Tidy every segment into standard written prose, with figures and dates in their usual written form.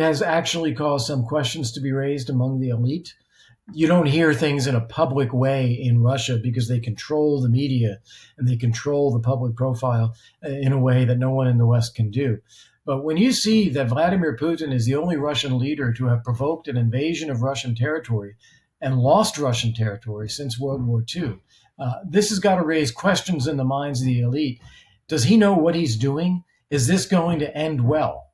has actually caused some questions to be raised among the elite. You don't hear things in a public way in Russia because they control the media and they control the public profile in a way that no one in the West can do. But when you see that Vladimir Putin is the only Russian leader to have provoked an invasion of Russian territory and lost Russian territory since World War II, this has got to raise questions in the minds of the elite. Does he know what he's doing? Is this going to end well?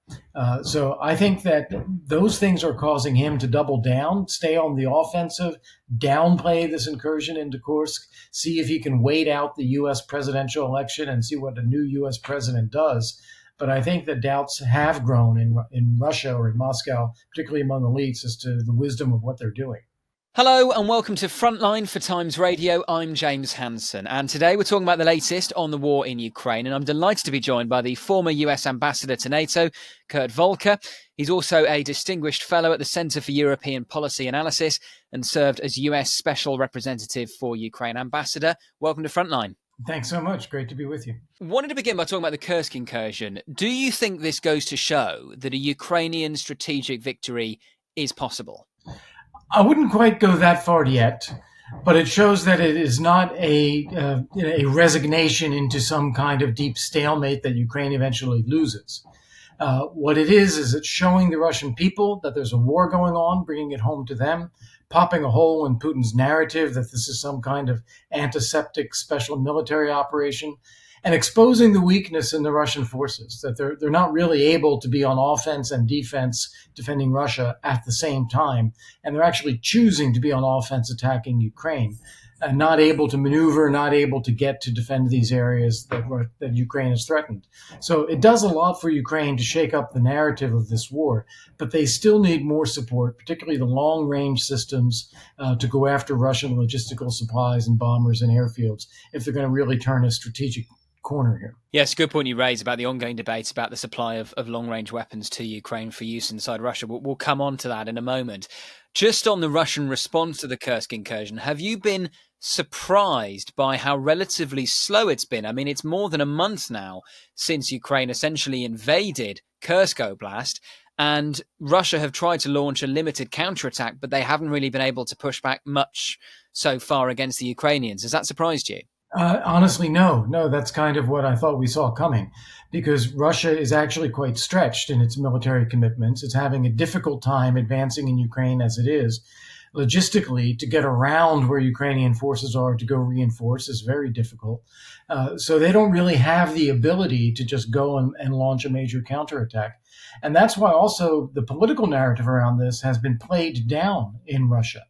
So I think that those things are causing him to double down, stay on the offensive, downplay this incursion into Kursk, see if he can wait out the U.S. presidential election and see what a new U.S. president does. But I think that doubts have grown in Russia or in Moscow, particularly among elites, as to the wisdom of what they're doing. Hello and welcome to Frontline for Times Radio. I'm James Hansen, and today we're talking about the latest on the war in Ukraine, and I'm delighted to be joined by the former US Ambassador to NATO, Kurt Volker. He's also a distinguished fellow at the Centre for European Policy Analysis and served as US Special Representative for Ukraine. Ambassador, welcome to Frontline. Thanks so much. Great to be with you. Wanted to begin by talking about the Kursk incursion. Do you think this goes to show that a Ukrainian strategic victory is possible? I wouldn't quite go that far yet, but it shows that it is not a resignation into some kind of deep stalemate that Ukraine eventually loses. What it is it's showing the Russian people that there's a war going on, bringing it home to them, popping a hole in Putin's narrative that this is some kind of antiseptic special military operation, and exposing the weakness in the Russian forces, that they're not really able to be on offense and defense defending Russia at the same time, and they're actually choosing to be on offense attacking Ukraine, and not able to maneuver, not able to get to defend these areas that Ukraine has threatened. So it does a lot for Ukraine to shake up the narrative of this war, but they still need more support, particularly the long-range systems to go after Russian logistical supplies and bombers and airfields if they're going to really turn a strategic corner here. Yes, good point you raise about the ongoing debate about the supply of long-range weapons to Ukraine for use inside Russia. We'll come on to that in a moment. Just on the Russian response to the Kursk incursion, have you been surprised by how relatively slow it's been? I mean, it's more than a month now since Ukraine essentially invaded Kursk Oblast, and Russia have tried to launch a limited counterattack, but they haven't really been able to push back much so far against the Ukrainians. Has that surprised you? Honestly, no, that's kind of what I thought we saw coming, because Russia is actually quite stretched in its military commitments. It's having a difficult time advancing in Ukraine as it is. Logistically, to get around where Ukrainian forces are to go reinforce is very difficult. So they don't really have the ability to just go and launch a major counterattack. And that's why also the political narrative around this has been played down in Russia.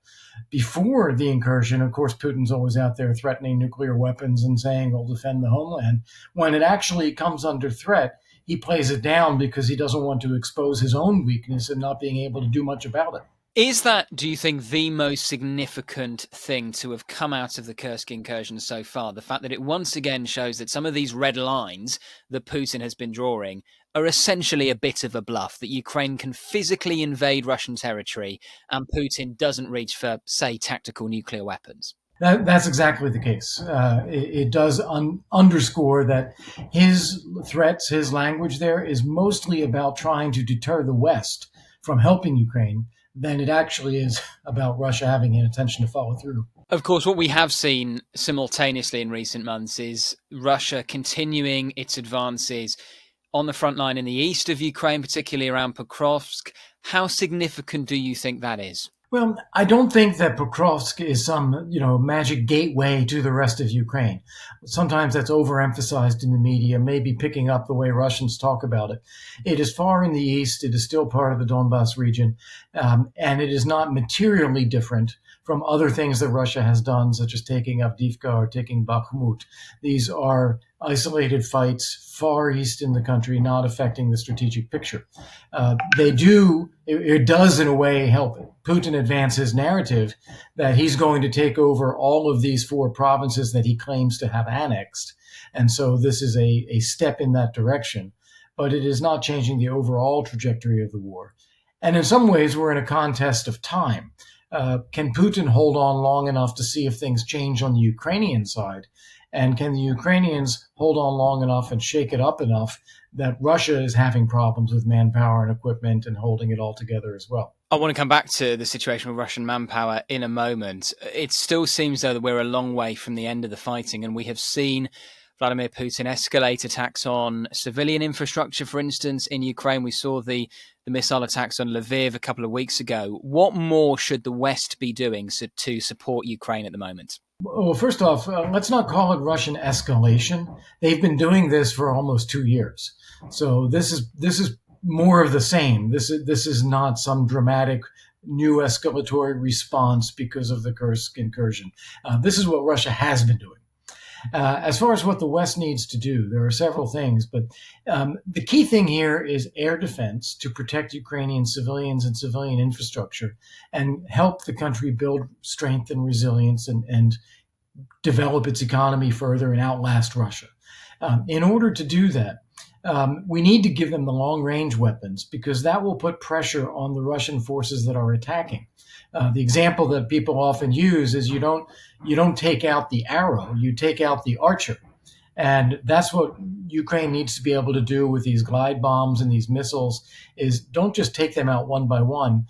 Before the incursion, of course, Putin's always out there threatening nuclear weapons and saying he'll defend the homeland. When it actually comes under threat, he plays it down because he doesn't want to expose his own weakness and not being able to do much about it. Is that, do you think, the most significant thing to have come out of the Kursk incursion so far? The fact that it once again shows that some of these red lines that Putin has been drawing are essentially a bit of a bluff, that Ukraine can physically invade Russian territory and Putin doesn't reach for, say, tactical nuclear weapons? That's exactly the case. It does underscore that his threats, his language there is mostly about trying to deter the West from helping Ukraine than it actually is about Russia having an intention to follow through. Of course, what we have seen simultaneously in recent months is Russia continuing its advances on the front line in the east of Ukraine, particularly around Pokrovsk. How significant do you think that is? Well, I don't think that Pokrovsk is some, magic gateway to the rest of Ukraine. Sometimes that's overemphasized in the media, maybe picking up the way Russians talk about it. It is far in the east. It is still part of the Donbas region, and it is not materially different from other things that Russia has done, such as taking Avdiivka or taking Bakhmut. These are isolated fights far east in the country, not affecting the strategic picture. It does in a way help Putin advance his narrative that he's going to take over all of these 4 provinces that he claims to have annexed. And so this is a step in that direction, but it is not changing the overall trajectory of the war. And in some ways, we're in a contest of time. Can Putin hold on long enough to see if things change on the Ukrainian side? And can the Ukrainians hold on long enough and shake it up enough that Russia is having problems with manpower and equipment and holding it all together as well? I want to come back to the situation with Russian manpower in a moment. It still seems though that we're a long way from the end of the fighting, and we have seen Vladimir Putin escalate attacks on civilian infrastructure, for instance, in Ukraine. We saw the missile attacks on Lviv a couple of weeks ago. What more should the West be doing to support Ukraine at the moment? Well, first off, let's not call it Russian escalation. They've been doing this for almost 2 years. So this is more of the same. This is not some dramatic new escalatory response because of the Kursk incursion. This is what Russia has been doing. As far as what the West needs to do, there are several things, but the key thing here is air defense to protect Ukrainian civilians and civilian infrastructure and help the country build strength and resilience and develop its economy further and outlast Russia. In order to do that, we need to give them the long-range weapons because that will put pressure on the Russian forces that are attacking. The example that people often use is you don't take out the arrow, you take out the archer. And that's what Ukraine needs to be able to do with these glide bombs and these missiles is don't just take them out one by one.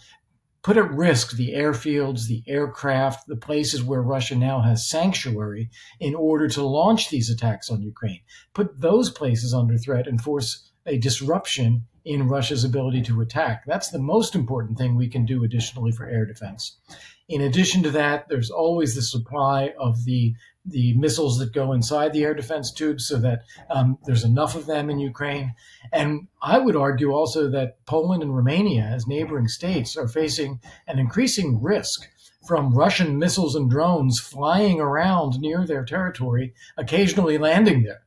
Put at risk the airfields, the aircraft, the places where Russia now has sanctuary in order to launch these attacks on Ukraine. Put those places under threat and force a disruption in Russia's ability to attack. That's the most important thing we can do additionally for air defense. In addition to that, there's always the supply of the missiles that go inside the air defense tubes so that there's enough of them in Ukraine. And I would argue also that Poland and Romania, as neighboring states, are facing an increasing risk from Russian missiles and drones flying around near their territory, occasionally landing there.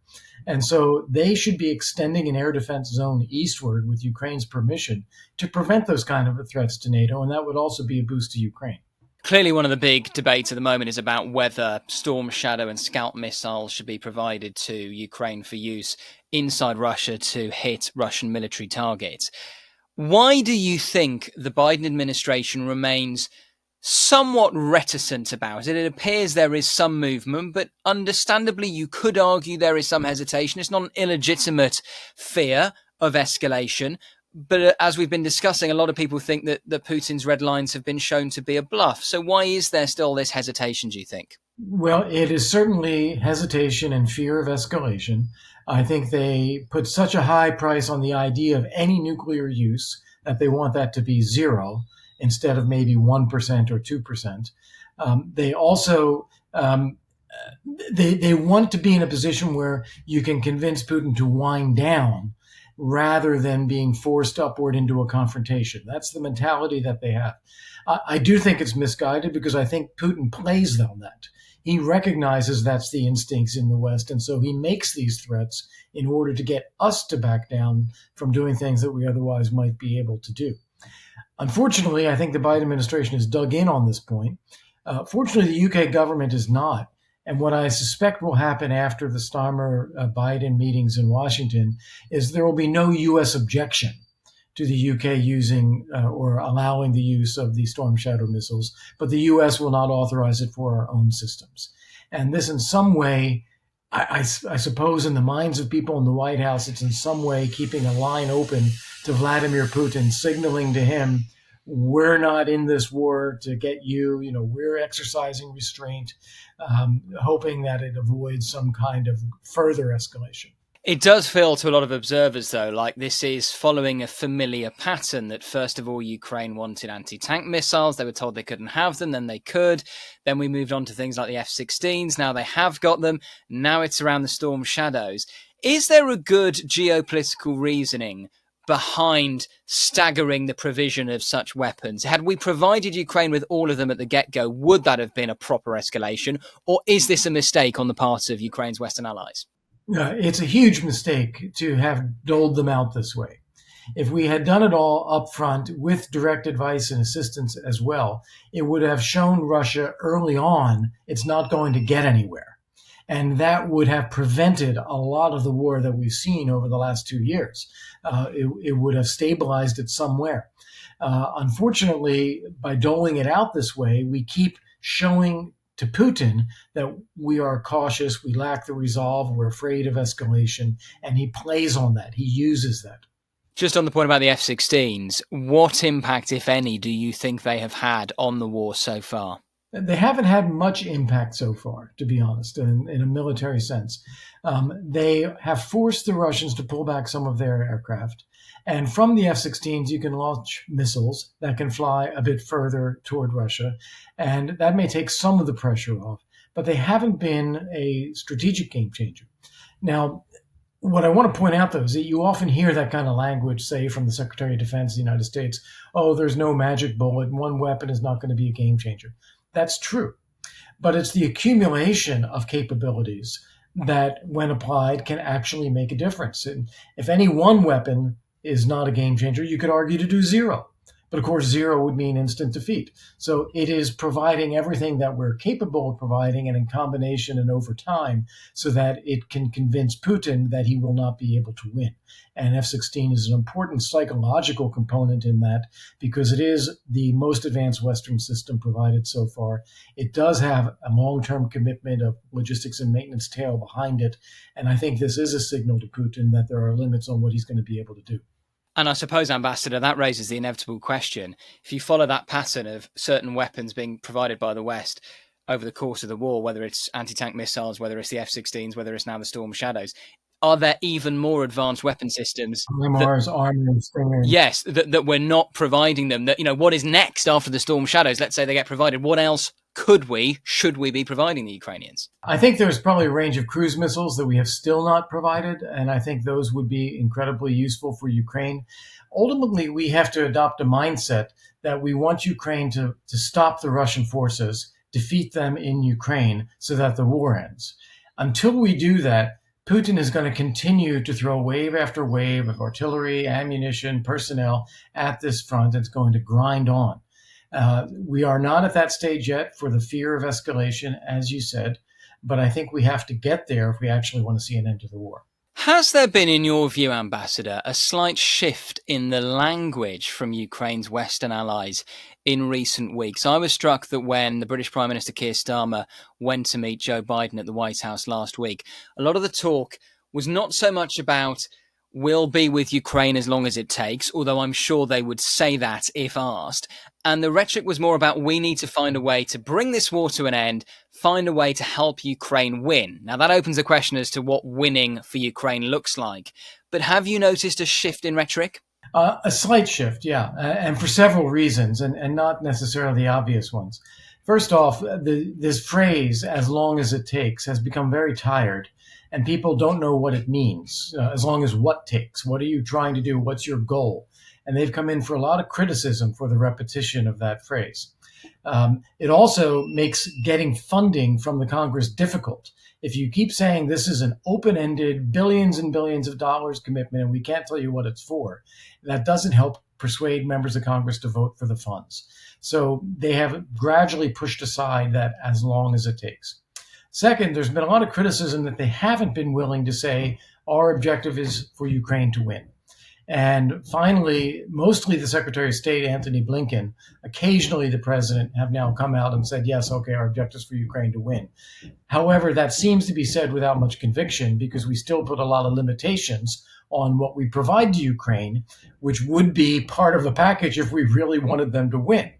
And so they should be extending an air defense zone eastward with Ukraine's permission to prevent those kind of threats to NATO. And that would also be a boost to Ukraine. Clearly, one of the big debates at the moment is about whether Storm Shadow and Scalp missiles should be provided to Ukraine for use inside Russia to hit Russian military targets. Why do you think the Biden administration remains somewhat reticent about it? It appears there is some movement, but understandably, you could argue there is some hesitation. It's not an illegitimate fear of escalation. But as we've been discussing, a lot of people think that Putin's red lines have been shown to be a bluff. So why is there still this hesitation, do you think? Well, it is certainly hesitation and fear of escalation. I think they put such a high price on the idea of any nuclear use that they want that to be zero instead of maybe 1% or 2%. They also they want to be in a position where you can convince Putin to wind down rather than being forced upward into a confrontation. That's the mentality that they have. I do think it's misguided because I think Putin plays on that. He recognizes that's the instincts in the West, and so he makes these threats in order to get us to back down from doing things that we otherwise might be able to do. Unfortunately, I think the Biden administration has dug in on this point. Fortunately, the UK government is not. And what I suspect will happen after the Starmer-Biden meetings in Washington is there will be no U.S. objection to the UK using or allowing the use of the Storm Shadow missiles, but the U.S. will not authorize it for our own systems. And this in some way, I suppose in the minds of people in the White House, it's in some way keeping a line open to Vladimir Putin, signaling to him, we're not in this war to get you, we're exercising restraint, hoping that it avoids some kind of further escalation. It does feel to a lot of observers, though, like this is following a familiar pattern that, first of all, Ukraine wanted anti-tank missiles. They were told they couldn't have them, then they could. Then we moved on to things like the F-16s. Now they have got them. Now it's around the Storm Shadows. Is there a good geopolitical reasoning behind staggering the provision of such weapons? Had we provided Ukraine with all of them at the get-go, would that have been a proper escalation? Or is this a mistake on the part of Ukraine's Western allies? It's a huge mistake to have doled them out this way. If we had done it all up front with direct advice and assistance as well, it would have shown Russia early on it's not going to get anywhere. And that would have prevented a lot of the war that we've seen over the last 2 years. It would have stabilized it somewhere. Unfortunately, by doling it out this way, we keep showing to Putin that we are cautious, we lack the resolve, we're afraid of escalation, and he plays on that. He uses that. Just on the point about the F-16s, what impact, if any, do you think they have had on the war so far? They haven't had much impact so far, to be honest, in a military sense. They have forced the Russians to pull back some of their aircraft. And from the F-16s, you can launch missiles that can fly a bit further toward Russia. And that may take some of the pressure off. But they haven't been a strategic game changer. Now, what I want to point out, though, is that you often hear that kind of language, say, from the Secretary of Defense of the United States, oh, there's no magic bullet. One weapon is not going to be a game changer. That's true. But it's the accumulation of capabilities that, when applied, can actually make a difference. And if any one weapon is not a game changer, you could argue to do zero. But of course, zero would mean instant defeat. So it is providing everything that we're capable of providing, and in combination and over time, so that it can convince Putin that he will not be able to win. And F-16 is an important psychological component in that, because it is the most advanced Western system provided so far. It does have a long-term commitment of logistics and maintenance tail behind it. And I think this is a signal to Putin that there are limits on what he's going to be able to do. And I suppose, Ambassador, that raises the inevitable question. If you follow that pattern of certain weapons being provided by the West over the course of the war, whether it's anti-tank missiles, whether it's the F-16s, whether it's now the Storm Shadows, are there even more advanced weapon systems? MRs, armors, yes, that we're not providing them. That, what is next after the Storm Shadows? Let's say they get provided. What else should we be providing the Ukrainians? I think there's probably a range of cruise missiles that we have still not provided, and I think those would be incredibly useful for Ukraine. Ultimately, we have to adopt a mindset that we want Ukraine to stop the Russian forces, defeat them in Ukraine so that the war ends. Until we do that, Putin is going to continue to throw wave after wave of artillery, ammunition, personnel at this front. It's going to grind on. We are not at that stage yet for the fear of escalation, as you said, but I think we have to get there if we actually want to see an end to the war. Has there been, in your view, Ambassador, a slight shift in the language from Ukraine's Western allies in recent weeks? I was struck that when the British Prime Minister Keir Starmer went to meet Joe Biden at the White House last week, a lot of the talk was not so much about we'll be with Ukraine as long as it takes, although I'm sure they would say that if asked. And the rhetoric was more about we need to find a way to bring this war to an end, find a way to help Ukraine win. Now, that opens a question as to what winning for Ukraine looks like. But have you noticed a shift in rhetoric? A slight shift, yeah, and for several reasons, and not necessarily obvious ones. First off, this phrase, as long as it takes, has become very tired. And people don't know what it means, as long as what takes. What are you trying to do? What's your goal? And they've come in for a lot of criticism for the repetition of that phrase. It also makes getting funding from the Congress difficult. If you keep saying this is an open-ended billions and billions of dollars commitment and we can't tell you what it's for, that doesn't help persuade members of Congress to vote for the funds. So they have gradually pushed aside that as long as it takes. Second, there's been a lot of criticism that they haven't been willing to say our objective is for Ukraine to win. And finally, mostly the Secretary of State, Antony Blinken, occasionally the president, have now come out and said, yes, okay, our objective is for Ukraine to win. However, that seems to be said without much conviction, because we still put a lot of limitations on what we provide to Ukraine, which would be part of the package if we really wanted them to win.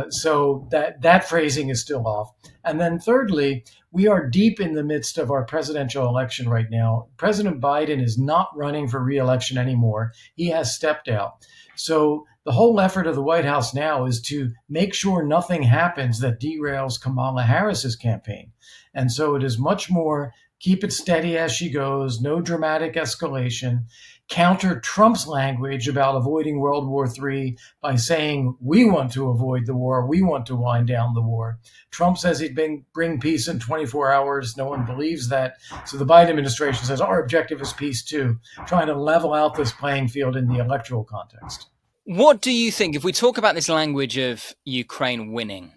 So that phrasing is still off. And then thirdly, we are deep in the midst of our presidential election right now. President Biden is not running for re-election anymore. He has stepped out. So the whole effort of the White House now is to make sure nothing happens that derails Kamala Harris's campaign. And so it is much more keep it steady as she goes, no dramatic escalation, counter Trump's language about avoiding World War III by saying we want to avoid the war, we want to wind down the war. Trump says he'd bring peace in 24 hours. No one believes that. So the Biden administration says our objective is peace too, trying to level out this playing field in the electoral context. What do you think, if we talk about this language of Ukraine winning,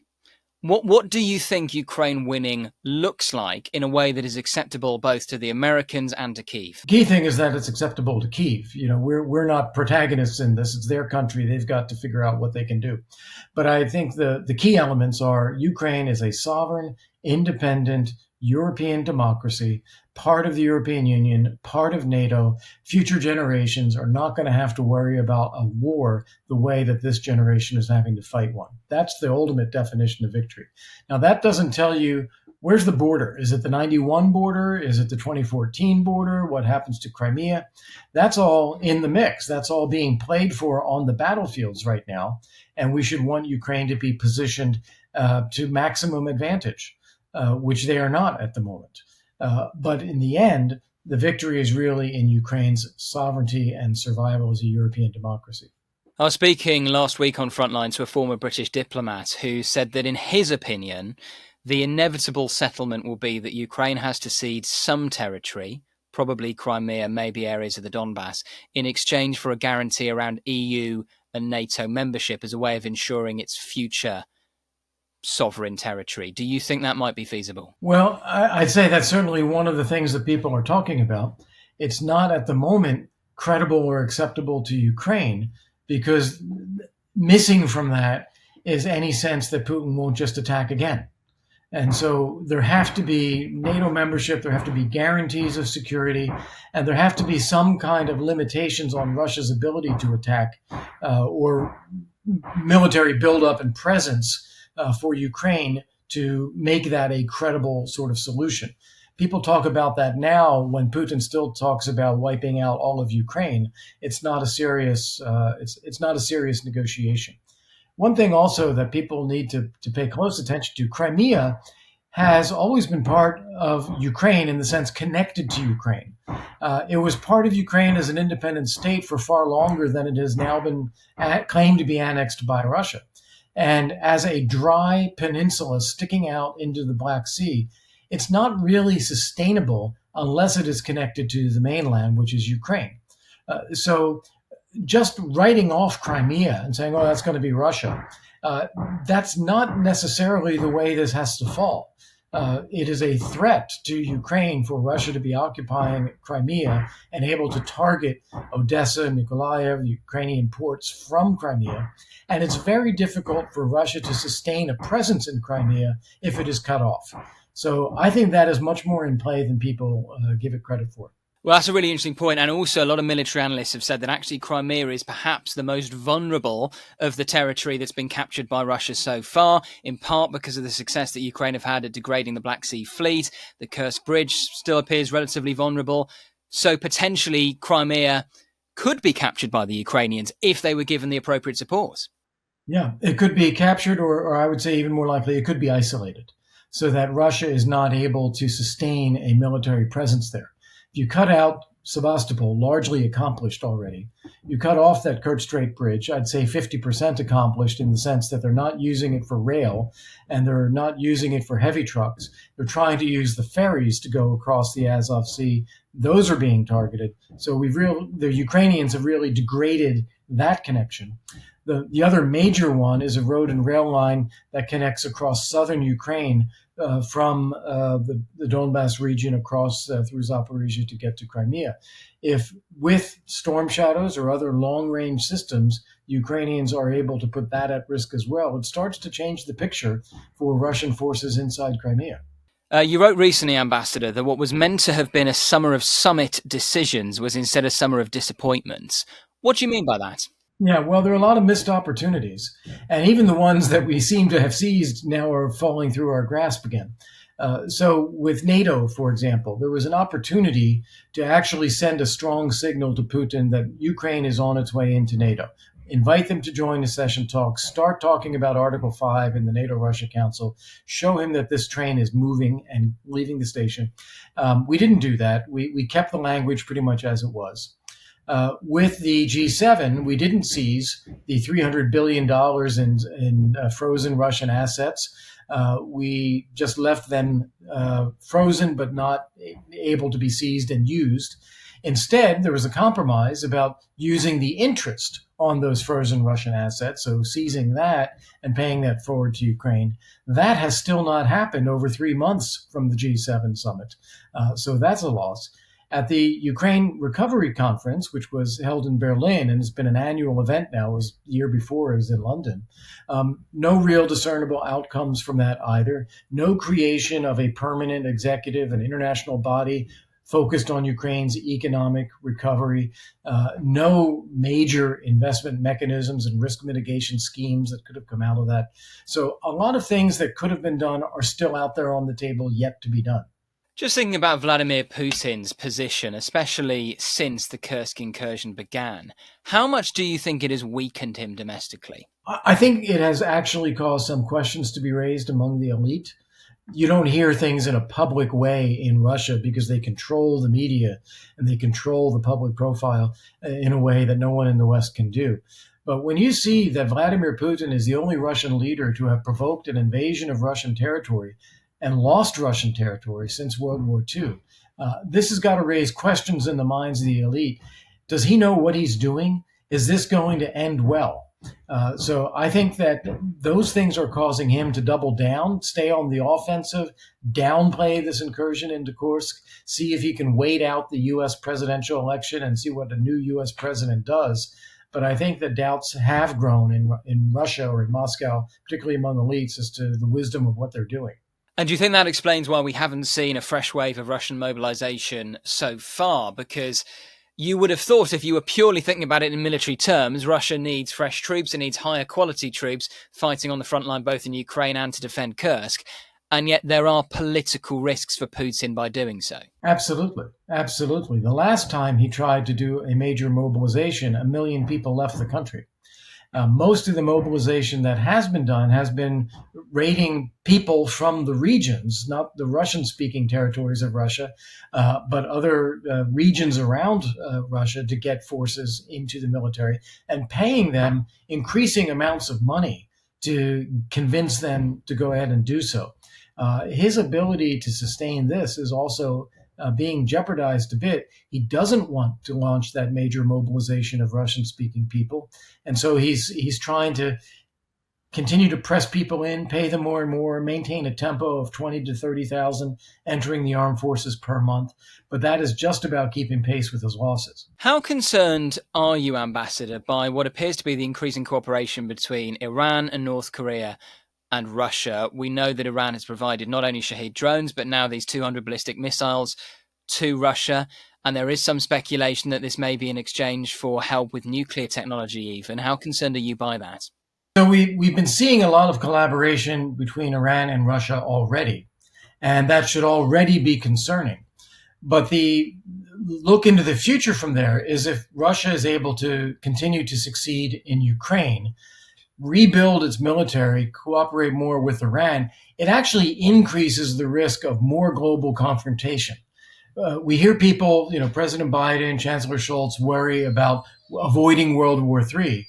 What do you think Ukraine winning looks like in a way that is acceptable both to the Americans and to Kyiv? The key thing is that it's acceptable to Kyiv. We're not protagonists in this. It's their country. They've got to figure out what they can do. But I think the key elements are Ukraine is a sovereign, independent European democracy, part of the European Union, part of NATO. Future generations are not going to have to worry about a war the way that this generation is having to fight one. That's the ultimate definition of victory. Now, that doesn't tell you where's the border. Is it the 91 border? Is it the 2014 border? What happens to Crimea? That's all in the mix. That's all being played for on the battlefields right now. And we should want Ukraine to be positioned to maximum advantage. Which they are not at the moment. But in the end, the victory is really in Ukraine's sovereignty and survival as a European democracy. I was speaking last week on Frontline to a former British diplomat who said that in his opinion, the inevitable settlement will be that Ukraine has to cede some territory, probably Crimea, maybe areas of the Donbass, in exchange for a guarantee around EU and NATO membership as a way of ensuring its future sovereign territory. Do you think that might be feasible? Well, I'd say that's certainly one of the things that people are talking about. It's not at the moment credible or acceptable to Ukraine because missing from that is any sense that Putin won't just attack again. And so there have to be NATO membership, there have to be guarantees of security, and there have to be some kind of limitations on Russia's ability to attack or military buildup and presence for Ukraine to make that a credible sort of solution. People talk about that now when Putin still talks about wiping out all of Ukraine. It's not a serious it's not a serious negotiation. One thing also that people need to pay close attention to, Crimea has always been part of Ukraine in the sense connected to Ukraine. It was part of Ukraine as an independent state for far longer than it has now been claimed to be annexed by Russia. And as a dry peninsula sticking out into the Black Sea, it's not really sustainable unless it is connected to the mainland, which is Ukraine. So just writing off Crimea and saying, oh, that's going to be Russia, that's not necessarily the way this has to fall. It is a threat to Ukraine for Russia to be occupying Crimea and able to target Odessa, Mykolaiv, the Ukrainian ports from Crimea. And it's very difficult for Russia to sustain a presence in Crimea if it is cut off. So I think that is much more in play than people give it credit for. Well, that's a really interesting point. And also a lot of military analysts have said that actually Crimea is perhaps the most vulnerable of the territory that's been captured by Russia so far, in part because of the success that Ukraine have had at degrading the Black Sea Fleet. The Kursk Bridge still appears relatively vulnerable. So potentially Crimea could be captured by the Ukrainians if they were given the appropriate support. Yeah, it could be captured, or I would say even more likely, it could be isolated so that Russia is not able to sustain a military presence there. If you cut out Sevastopol, largely accomplished already, you cut off that Kerch Strait Bridge, I'd say 50% accomplished in the sense that they're not using it for rail and they're not using it for heavy trucks. They're trying to use the ferries to go across the Azov Sea. Those are being targeted. So the Ukrainians have really degraded that connection. The other major one is a road and rail line that connects across southern Ukraine from the Donbass region across through Zaporizhia to get to Crimea. If with storm shadows or other long-range systems, Ukrainians are able to put that at risk as well, it starts to change the picture for Russian forces inside Crimea. You wrote recently, Ambassador, that what was meant to have been a summer of summit decisions was instead a summer of disappointments. What do you mean by that? Yeah, well, there are a lot of missed opportunities, and even the ones that we seem to have seized now are falling through our grasp again. So with NATO, for example, there was an opportunity to actually send a strong signal to Putin that Ukraine is on its way into NATO. Invite them to join accession talks, start talking about Article 5 in the NATO-Russia Council, show him that this train is moving and leaving the station. We didn't do that. We kept the language pretty much as it was. With the G7, we didn't seize the $300 billion in frozen Russian assets. We just left them frozen but not able to be seized and used. Instead, there was a compromise about using the interest on those frozen Russian assets, so seizing that and paying that forward to Ukraine. That has still not happened over 3 months from the G7 summit. So that's a loss. At the Ukraine Recovery Conference, which was held in Berlin and has been an annual event now, was the year before it was in London, no real discernible outcomes from that either. No creation of a permanent executive and international body focused on Ukraine's economic recovery, no major investment mechanisms and risk mitigation schemes that could have come out of that. So a lot of things that could have been done are still out there on the table yet to be done. Just thinking about Vladimir Putin's position, especially since the Kursk incursion began, how much do you think it has weakened him domestically? I think it has actually caused some questions to be raised among the elite. You don't hear things in a public way in Russia because they control the media and they control the public profile in a way that no one in the West can do. But when you see that Vladimir Putin is the only Russian leader to have provoked an invasion of Russian territory and lost Russian territory since World War II, this has got to raise questions in the minds of the elite. Does he know what he's doing? Is this going to end well? So I think that those things are causing him to double down, stay on the offensive, downplay this incursion into Kursk, see if he can wait out the U.S. presidential election and see what a new U.S. president does. But I think the doubts have grown in Russia or in Moscow, particularly among elites, as to the wisdom of what they're doing. And do you think that explains why we haven't seen a fresh wave of Russian mobilization so far? Because you would have thought, if you were purely thinking about it in military terms, Russia needs fresh troops, it needs higher quality troops fighting on the front line both in Ukraine and to defend Kursk. And yet there are political risks for Putin by doing so. Absolutely. Absolutely. The last time he tried to do a major mobilization, 1 million people left the country. Most of the mobilization that has been done has been raiding people from the regions, not the Russian-speaking territories of Russia, but other regions around Russia to get forces into the military and paying them increasing amounts of money to convince them to go ahead and do so. His ability to sustain this is also being jeopardized a bit. He doesn't want to launch that major mobilization of Russian-speaking people. And so he's trying to continue to press people in, pay them more and more, maintain a tempo of 20 to 30,000 entering the armed forces per month. But that is just about keeping pace with his losses. How concerned are you, Ambassador, by what appears to be the increasing cooperation between Iran and North Korea and Russia? We know that Iran has provided not only Shahed drones, but now these 200 ballistic missiles to Russia. And there is some speculation that this may be in exchange for help with nuclear technology even. How concerned are you by that? So we've been seeing a lot of collaboration between Iran and Russia already, and that should already be concerning. But the look into the future from there is if Russia is able to continue to succeed in Ukraine, rebuild its military, cooperate more with Iran, it actually increases the risk of more global confrontation. We hear people, President Biden, Chancellor Scholz worry about avoiding World War III.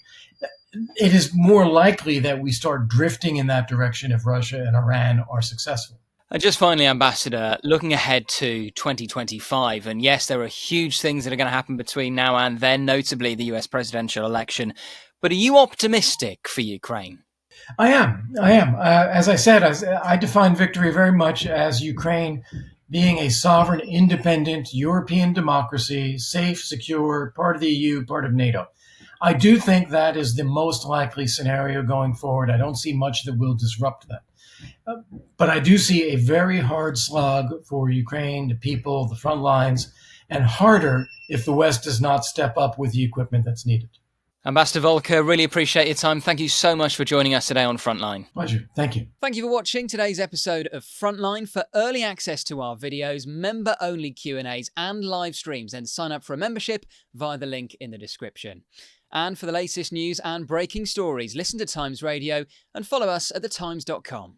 It is more likely that we start drifting in that direction if Russia and Iran are successful. And just finally, Ambassador, looking ahead to 2025, and yes, there are huge things that are going to happen between now and then, notably the US presidential election. But are you optimistic for Ukraine? I am. As I said, I define victory very much as Ukraine being a sovereign, independent European democracy, safe, secure, part of the EU, part of NATO. I do think that is the most likely scenario going forward. I don't see much that will disrupt that. But I do see a very hard slog for Ukraine, the people, the front lines, and harder if the West does not step up with the equipment that's needed. Ambassador Volker, really appreciate your time. Thank you so much for joining us today on Frontline. Pleasure. Thank you. Thank you for watching today's episode of Frontline. For early access to our videos, member-only Q&As and live streams, then sign up for a membership via the link in the description. And for the latest news and breaking stories, listen to Times Radio and follow us at thetimes.com.